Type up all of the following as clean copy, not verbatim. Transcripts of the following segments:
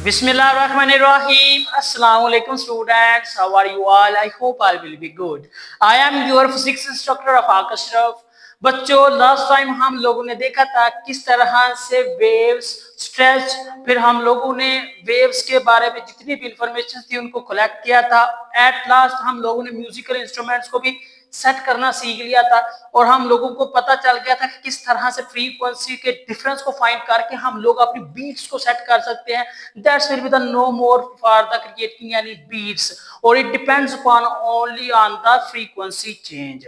Bismillahirrahmanirrahim. Assalamu alaikum students. How are you all? I hope all will be good. I am your physics instructor of Akashraf. बच्चों, last time हम लोगों ने देखा था किस तरह से वेव्स, स्ट्रेच, फिर हम लोगों ने वेव्स के बारे में जितनी भी इंफॉर्मेशन थी उनको कलेक्ट किया था। एट लास्ट हम लोगों ने म्यूजिकल इंस्ट्रूमेंट्स को भी सेट करना सीख लिया था और हम लोगों को पता चल गया था कि किस तरह से फ्रीक्वेंसी के डिफरेंस को फाइंड करके हम लोग अपनी बीट्स को सेट कर सकते हैं। That's will be the no more for the creating any beats और it depends upon only on the frequency change.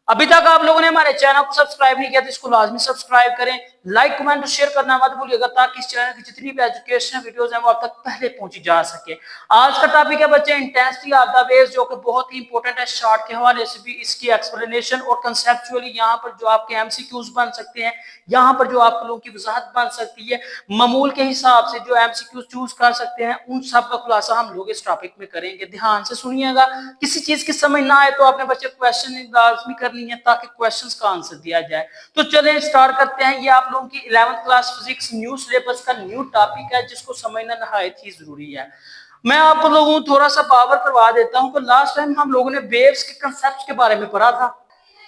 अभी तक आप लोगों ने हमारे चैनल को सब्सक्राइब नहीं किया तो इसको लाजमी सब्सक्राइब करें, लाइक कमेंट और शेयर करना मत भूलिएगा ताकि इस चैनल की जितनी भी एजुकेशन वीडियोस हैं वो आप तक पहले पहुंची जा सके। आज का टॉपिक है बच्चे इंटेंसिटी ऑफ द वेव्स, जो कि बहुत ही इंपॉर्टेंट है। शॉर्ट के हवाले से भी इसकी एक्सप्लेनेशन और कंसेप्चुअली यहाँ पर जो आपके एमसीक्यूज बन सकते हैं, यहाँ पर जो आप लोगों की वजाहत बन सकती है, मामूल के हिसाब से जो एमसीक्यूज चूज कर सकते हैं, उन सब का खुलासा हम लोग इस टॉपिक में करेंगे। ध्यान से सुनिएगा, किसी चीज की समझ ना आए तो अपने बच्चे क्वेश्चन लाजमी करनी है ताकि क्वेश्चंस का आंसर दिया जाए। तो चलें स्टार्ट करते हैं। ये आप लोगों की 11th class physics new syllabus का न्यू टॉपिक है जिसको समझना नहायत ही जरूरी है। मैं आप लोगों को थोड़ा सा पावर करवा देता हूं कि लास्ट टाइम हम लोगों ने वेव्स के कंसेप्ट के बारे में पढ़ा था।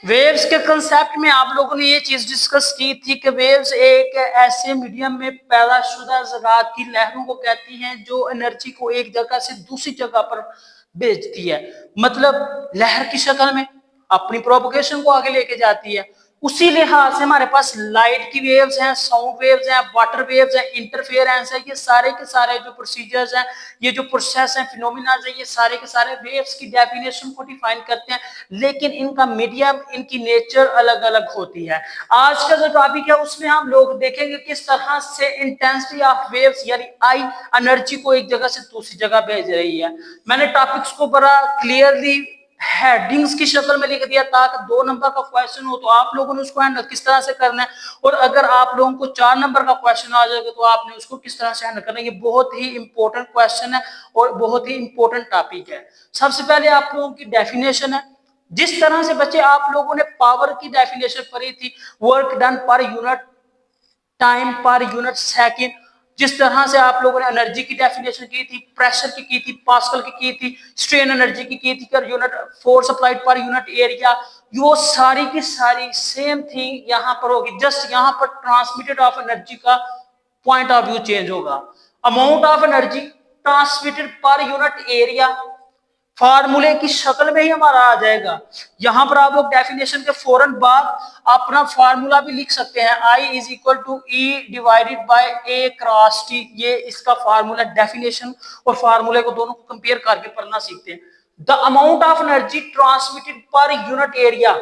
वेव्स के कंसेप्ट में आप लोगों ने ये चीज डिस्कस की थी कि वेव्स एक ऐसे मीडियम में पैदाशुदा ज़रात की लहरों को कहती हैं जो एनर्जी को एक जगह से दूसरी जगह पर भेजती है, मतलब लहर की शक्ल में अपनी प्रोपगेशन को आगे लेके जाती है। उसी लिहाज से हमारे पास लाइट की वेव्स हैं, साउंड वेव्स हैं, वाटर वेव्स हैं, इंटरफेरेंस है, ये सारे के सारे जो प्रोसीजर्स हैं, ये जो प्रोसेस हैं, फिनोमिना है, ये सारे के सारे वेव्स की डेफिनेशन को डिफाइन करते हैं, लेकिन इनका मीडियम, इनकी नेचर अलग अलग होती है। आज का जो टॉपिक है उसमें हम लोग देखेंगे किस तरह से इंटेंसिटी ऑफ वेव्स यानी आई एनर्जी को एक जगह से दूसरी जगह भेज रही है। मैंने टॉपिक्स को बड़ा क्लियरली हेडिंग्स की शक्ल में लिख दिया ताकि 2 नंबर का क्वेश्चन हो तो आप लोगों ने उसको हैंडल किस तरह से करना है, और अगर आप लोगों को 4 नंबर का क्वेश्चन आ जाएगा तो आपने उसको किस तरह से हैंडल करना है। ये बहुत ही इंपॉर्टेंट क्वेश्चन है और बहुत ही इंपॉर्टेंट टॉपिक है। सबसे पहले आप लोगों की डेफिनेशन है। जिस तरह से बच्चे आप लोगों ने पावर की डेफिनेशन पढ़ी थी, work done per unit time per unit second, जिस तरह से आप लोगों ने एनर्जी की डेफिनेशन की थी, प्रेशर की थी, पास्कल की थी, स्ट्रेन एनर्जी की थी, कर unit force applied per unit area, वो सारी की सारी सेम थिंग यहाँ पर होगी। जस्ट यहाँ पर ट्रांसमिटेड ऑफ एनर्जी का पॉइंट ऑफ व्यू चेंज होगा। Amount of energy transmitted per unit area फार्मूले की शक्ल में ही हमारा आ जाएगा। यहां पर आप लोग डेफिनेशन के फौरन बाद अपना फार्मूला भी लिख सकते हैं, I is equal to E divided by A cross T. ये इसका फार्मूला, डेफिनेशन और फार्मूले को दोनों को कंपेयर करके पढ़ना सीखते हैं। The amount of energy transmitted per unit area,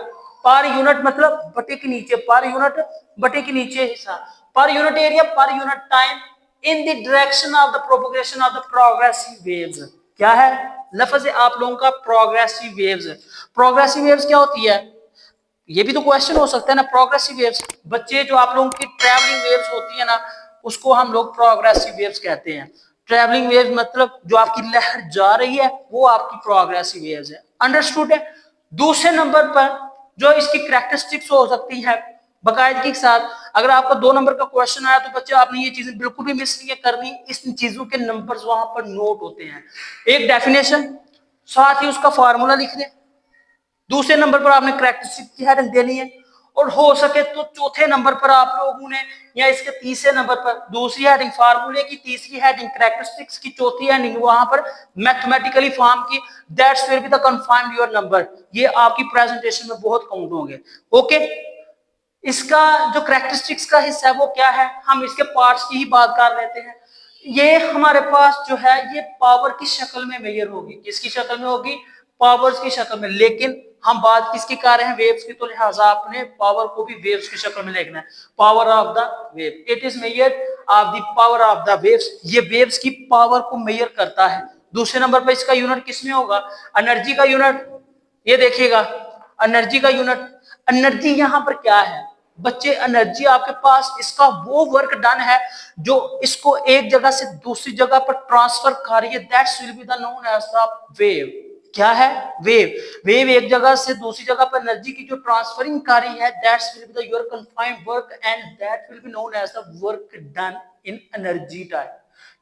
per unit मतलब बटे के नीचे, पर यूनिट बटे के नीचे हिस्सा, पर यूनिट एरिया पर unit time in the direction of the propagation of the progressive waves. क्या है लफ्ज आप लोगों का? Progressive waves. प्रोग्रेसिव वेव्स क्या होती है? ये भी तो क्वेश्चन हो सकता है ना। प्रोग्रेसिव वेव्स बच्चे जो आप लोगों की ट्रैवलिंग वेव्स होती है ना, उसको हम लोग प्रोग्रेसिव वेव्स कहते हैं। ट्रैवलिंग वेव्स मतलब जो आपकी लहर जा रही है वो आपकी प्रोग्रेसिव वेव्स है। अंडरस्टूड है? दूसरे नंबर पर जो इसकी कैरेक्टरिस्टिक्स हो सकती है बाकायदगी के साथ, अगर आपका 2 नंबर का क्वेश्चन आया तो बच्चे आपने ये चीजें बिल्कुल भी मिस नहीं करनी। इस चीजों के नंबर्स वहां पर नोट होते हैं। एक डेफिनेशन, साथ ही उसका फार्मूला लिख दें। दूसरे नंबर पर आपने कैरेक्टरिस्टिक की हेडिंग देनी है, और हो सके तो चौथे नंबर पर आप लोगों ने, या इसके तीसरे नंबर पर दूसरी हेडिंग फार्मूले की, तीसरी हेडिंग कैरेक्टरिस्टिक्स की, चौथी हेडिंग वहां पर मैथमेटिकली फॉर्म की। That's will be the confirmed your number. ये आपकी प्रेजेंटेशन में बहुत काउंट होंगे। ओके, इसका जो कैरेक्टरिस्टिक्स का हिस्सा है वो क्या है, हम इसके पार्ट्स की ही बात कर लेते हैं। ये हमारे पास जो है ये पावर की शक्ल में मेजर होगी। किसकी शक्ल में होगी? पावर्स की शक्ल में। लेकिन हम बात किसकी कर रहे हैं? वेव्स की, तो लिहाजा आपने पावर को भी वेव्स की शक्ल में लिखना है। Power of the wave, it is measure of the power of the waves. ये वेव्स की पावर को मेजर करता है। दूसरे नंबर पर इसका यूनिट किसमें होगा? एनर्जी का यूनिट। ये देखिएगा एनर्जी का यूनिट। एनर्जी यहां पर क्या है बच्चे? एनर्जी आपके पास इसका वो वर्क डन है जो इसको एक जगह से दूसरी जगह पर ट्रांसफर कर रही है। That's will be the known as the wave. क्या है? वेव। वेव एक जगह से दूसरी जगह पर एनर्जी की जो ट्रांसफरिंग कर रही है, that's will be the your confined work and that will be known as the work done in energy time.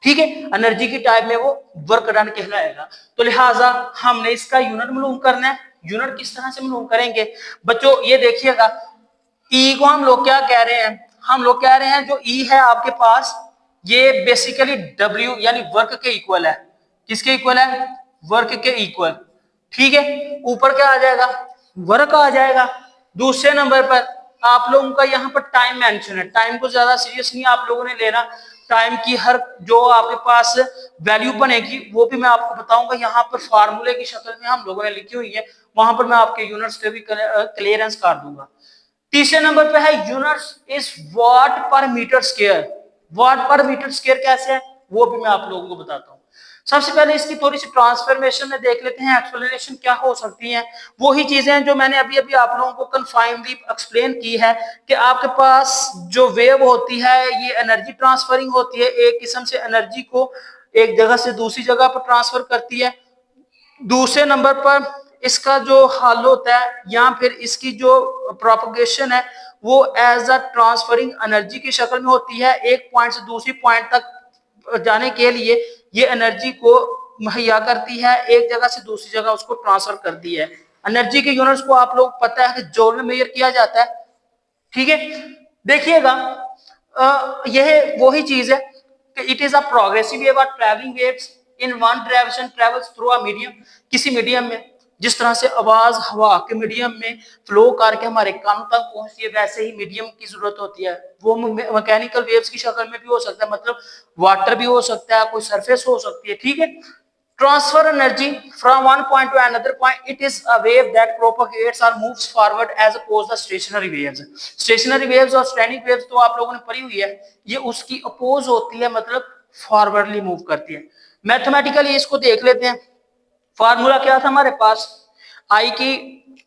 ठीक है, एनर्जी की टाइप में वो वर्क डन कहलाएगा। तो लिहाजा हमने इसका यूनिट मालूम करना है। यूनिट किस तरह से मालूम करेंगे बच्चों, ये देखिएगा, ई को हम लोग क्या कह रहे हैं, हम लोग कह रहे हैं जो ई है आपके पास, ये बेसिकली डब्ल्यू यानी वर्क के इक्वल है। किसके इक्वल है? वर्क के इक्वल। ठीक है, ऊपर क्या आ जाएगा? वर्क आ जाएगा। दूसरे नंबर पर आप लोगों का यहाँ पर टाइम मेंशन है। टाइम को ज्यादा सीरियस नहीं आप लोगों ने लेना। टाइम की हर जो आपके पास वैल्यू बनेगी वो भी मैं आपको बताऊंगा। यहाँ पर फार्मूले की शक्ल में हम लोगों ने लिखी हुई है, वहां पर मैं आपके यूनिट्स पे भी क्लियरेंस कर दूंगा। तीसरे नंबर पे है units is what per metre square. Watt per metre square कैसे है वो भी मैं आप लोगों को बताता हूँ। सबसे पहले इसकी थोड़ी सी ट्रांसफॉर्मेशन में देख लेते हैं, एक्सप्लेनेशन क्या हो सकती है। वही चीजें जो मैंने अभी अभी आप लोगों को कन्फाइनली एक्सप्लेन की है कि आपके पास जो वेव होती है ये एनर्जी ट्रांसफरिंग होती है, एक किस्म से एनर्जी को एक जगह से दूसरी जगह पर ट्रांसफर करती है। दूसरे नंबर पर इसका जो हल होता है या फिर इसकी जो प्रोपगेशन है वो एज अ ट्रांसफरिंग एनर्जी की शक्ल में होती है। एक पॉइंट से दूसरी पॉइंट तक जाने के लिए ये एनर्जी को मुहैया करती है, एक जगह से दूसरी जगह उसको ट्रांसफर करती है। एनर्जी के यूनिट्स को आप लोग पता है कि जूल में मेजर किया जाता है। ठीक है, देखिएगा, यह वही चीज है कि it is a progressive wave और travelling waves in one direction travels through a medium. किसी मीडियम में जिस तरह से आवाज हवा के मीडियम में फ्लो करके हमारे कानों तक पहुंचती है, वैसे ही मीडियम की जरूरत होती है। वो मैकेनिकल वेव्स की शक्ल में भी हो सकता है, मतलब वाटर भी हो सकता है, कोई सरफेस हो सकती है। ठीक है, transfer energy from one point to another point, it is a wave that propagates or moves forward as opposed to stationary waves। stationary waves और standing waves तो आप लोगों ने पढ़ी हुई है, ये उसकी अपोज होती है, मतलब फॉरवर्डली मूव करती है। मैथमेटिकली इसको देख लेते हैं। फार्मूला क्या था हमारे पास, आई की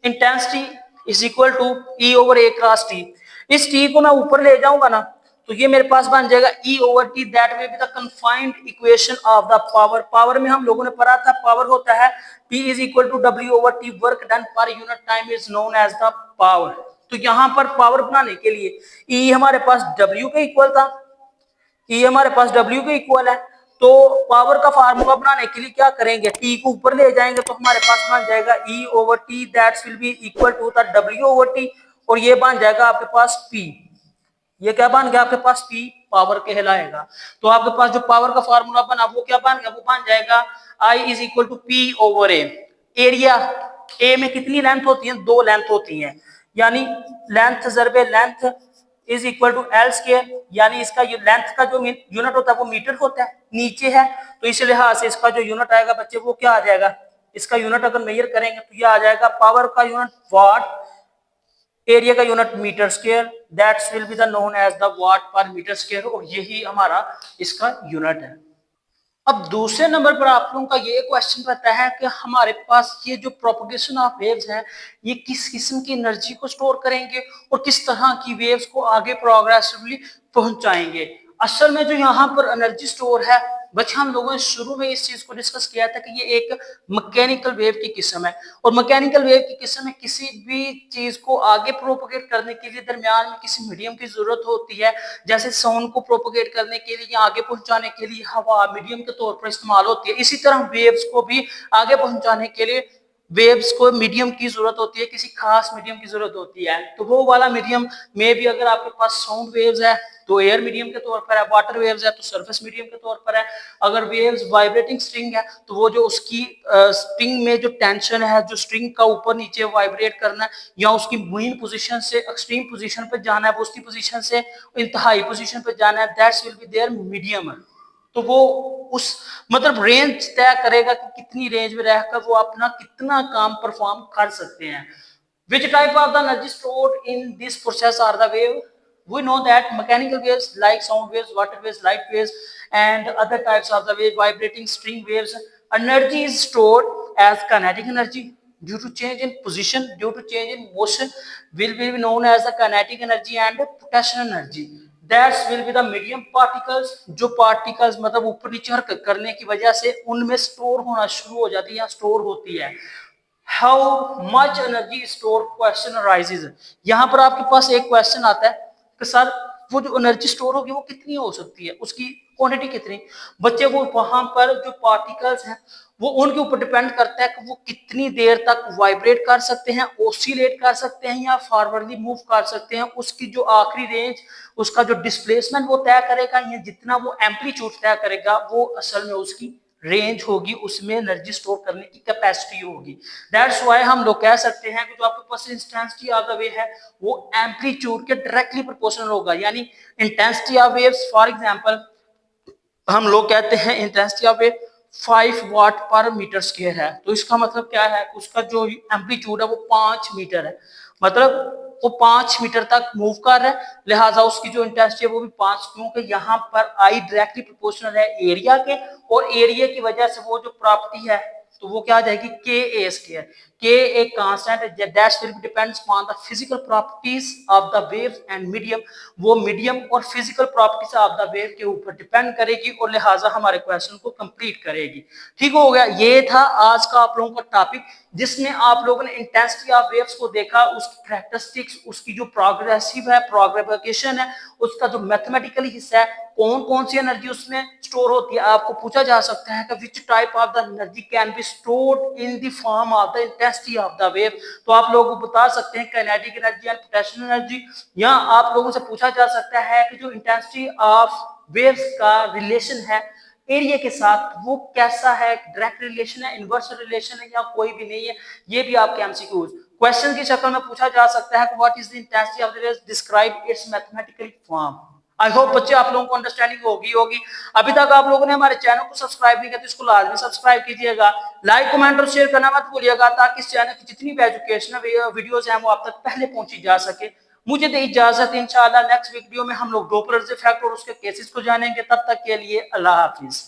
intensity is equal to E over A cross T. इस टी को मैं ऊपर ले जाऊंगा ना तो ये मेरे पास बन जाएगा ई over T, that will be the confined equation of the power. Power में हम लोगों ने पढ़ा था, पावर होता है P is equal to W over T, work done per unit time is known as the power. तो यहाँ पर पावर बनाने के लिए E हमारे पास W के इक्वल था, E हमारे पास W के इक्वल है। तो पावर का फार्मूला बनाने के लिए क्या करेंगे, T को ऊपर ले जाएंगे तो हमारे पास बन जाएगा E over T, that will be equal to the W over T, और ये बन जाएगा आपके पास P। ये क्या बन गया आपके पास, P पावर कहलाएगा। तो आपके पास जो पावर का फार्मूला बना वो क्या बन गया, वो बन जाएगा I is equal to P over A। Area A में कितनी लेंथ होती है, दो लेंथ होती है, यानी लेंथ जरबे length is equal to L square, यानी इसका लेंथ का जो यूनिट होता है वो मीटर होता है, नीचे है तो इस लिहाज से इसका जो यूनिट आएगा बच्चे वो क्या आ जाएगा, इसका यूनिट अगर मेजर करेंगे तो ये आ जाएगा पावर का यूनिट वाट, एरिया का unit metre square, that's will be the known as the watt per metre square, और यही हमारा इसका यूनिट है। अब दूसरे नंबर पर आप लोगों का ये क्वेश्चन रहता है कि हमारे पास ये जो प्रोपगेशन ऑफ वेव्स हैं ये किस किस्म की एनर्जी को स्टोर करेंगे और किस तरह की वेव्स को आगे प्रोग्रेसिवली पहुंचाएंगे। असल में जो यहाँ पर एनर्जी स्टोर है बच्चे, हम लोगों ने शुरू में इस चीज को डिस्कस किया था कि ये एक मैकेनिकल वेव की किस्म है, और मैकेनिकल वेव की किस्म में किसी भी चीज को आगे प्रोपोगेट करने के लिए दरमियान में किसी मीडियम की जरूरत होती है। जैसे साउंड को प्रोपोगेट करने के लिए या आगे पहुंचाने के लिए हवा मीडियम के तौर पर इस्तेमाल होती है, इसी तरह वेव्स को भी आगे पहुंचाने के लिए वेव्स को मीडियम की जरूरत होती है, किसी खास मीडियम की जरूरत होती है। तो वो वाला मीडियम में भी अगर आपके पास साउंड वेव्स है तो एयर मीडियम के तौर पर है, वाटर वेव्स है तो सरफेस मीडियम के तौर पर है। अगर वेव्स वाइब्रेटिंग स्ट्रिंग है तो वो जो उसकी स्ट्रिंग में जो टेंशन है, जो स्ट्रिंग का ऊपर नीचे वाइब्रेट करना है या उसकी मेन पोजीशन से एक्सट्रीम पोजीशन पे जाना है, वो उसकी पोजीशन से इंतहाई पोजीशन पे जाना है, that's will be their medium. तो वो उस मतलब रेंज तय करेगा कि कितनी रेंज में रहकर वो अपना कितना काम परफॉर्म कर सकते हैं। Which type of the energy stored in this process are the wave? We know that mechanical waves like sound waves, water waves, light waves, and other types of the wave, vibrating string waves. Energy is stored as kinetic energy due to change in position, due to change in motion, will be known as the kinetic energy and potential energy. That will be the medium particles, जो particles मतलब ऊपर नीचे हरकत करने की वजह से उनमें स्टोर होना शुरू हो जाती है या स्टोर होती है। How much energy stored question arises। यहाँ पर आपके पास एक क्वेश्चन आता है कि सर वो जो एनर्जी स्टोर होगी वो कितनी हो सकती है, उसकी क्वांटिटी कितनी। बच्चे वो वहां पर जो पार्टिकल्स हैं वो उनके ऊपर डिपेंड करता है कि वो कितनी देर तक वाइब्रेट कर सकते हैं, ओसिलेट कर सकते हैं या फॉरवर्डली मूव कर सकते हैं। उसकी जो आखिरी रेंज, उसका जो डिस्प्लेसमेंट वो तय करेगा, या जितना वो एम्पलीट्यूड तय करेगा वो असल में उसकी रेंज होगी, उसमें एनर्जी स्टोर करने की कैपेसिटी होगी। दैट्स व्हाई हम लोग कह सकते हैं कि जो आपके पास इंटेंसिटी ऑफ द वेव है वो एम्पलीट्यूड के डायरेक्टली प्रोपोर्शनल होगा। यानी intensity of waves, for example हम लोग कहते हैं intensity of wave 5 watt per metre square है, तो इसका मतलब क्या है, उसका जो एम्पलीट्यूड है वो 5 मीटर है, मतलब वो 5 मीटर तक मूव कर रहा है, लिहाजा उसकी जो इंटेंसिटी है वो भी 5, क्योंकि यहाँ पर आई डायरेक्टली प्रोपोर्शनल है एरिया के, और एरिया की वजह से वो जो प्रॉपर्टी है तो वो क्या आ जाएगी, के ए स्क्वायर। के एक कांस्टेंट है that will depends on the physical properties of the wave and medium, वो मीडियम और physical properties of the wave के ऊपर डिपेंड करेगी और लिहाजा हमारे क्वेश्चन को कंप्लीट करेगी। ठीक हो गया, ये था आज का आप लोगों का टॉपिक, जिसमें आप लोगों ने इंटेंसिटी ऑफ वेव्स को देखा, उसकी कैरेक्टरिस्टिक्स, उसकी जो प्रोग्रेसिव है, प्रोग्रेगेशन है, उसका जो मैथमेटिकली हिस्सा है, कौन कौन सी एनर्जी उसमें स्टोर होती है। आपको पूछा जा सकता है कि which type of the energy can be stored in the form of the intensity of the wave, तो आप लोगों को बता सकते हैं kinetic energy and potential energy. या आप लोगों से पूछा जा सकता है कि जो इंटेंसिटी ऑफ वेव्स का रिलेशन है एरिया के साथ वो कैसा है, डायरेक्ट रिलेशन है, इनवर्स रिलेशन है, या कोई भी नहीं है, ये भी आपके एमसीक्यूज क्वेश्चन की शक्ल में पूछा जा सकता है कि what is the intensity of the waves, describe it's mathematical form. I hope बच्चे आप लोगों को अंडरस्टैंडिंग होगी। अभी तक आप लोगों ने हमारे चैनल को सब्सक्राइब नहीं किया तो इसको लाजमी सब्सक्राइब कीजिएगा, लाइक कमेंट और शेयर करना मत भूलिएगा, ताकि इस चैनल की जितनी भी एजुकेशनल वीडियोस हैं वो आप तक पहले पहुंची जा सके। मुझे दे इजाजत, इंशाल्लाह नेक्स्ट वीडियो में हम लोग डॉपलर इफेक्ट और उसके केसेस को जानेंगे। तब तक के लिए अल्लाह हाफिज।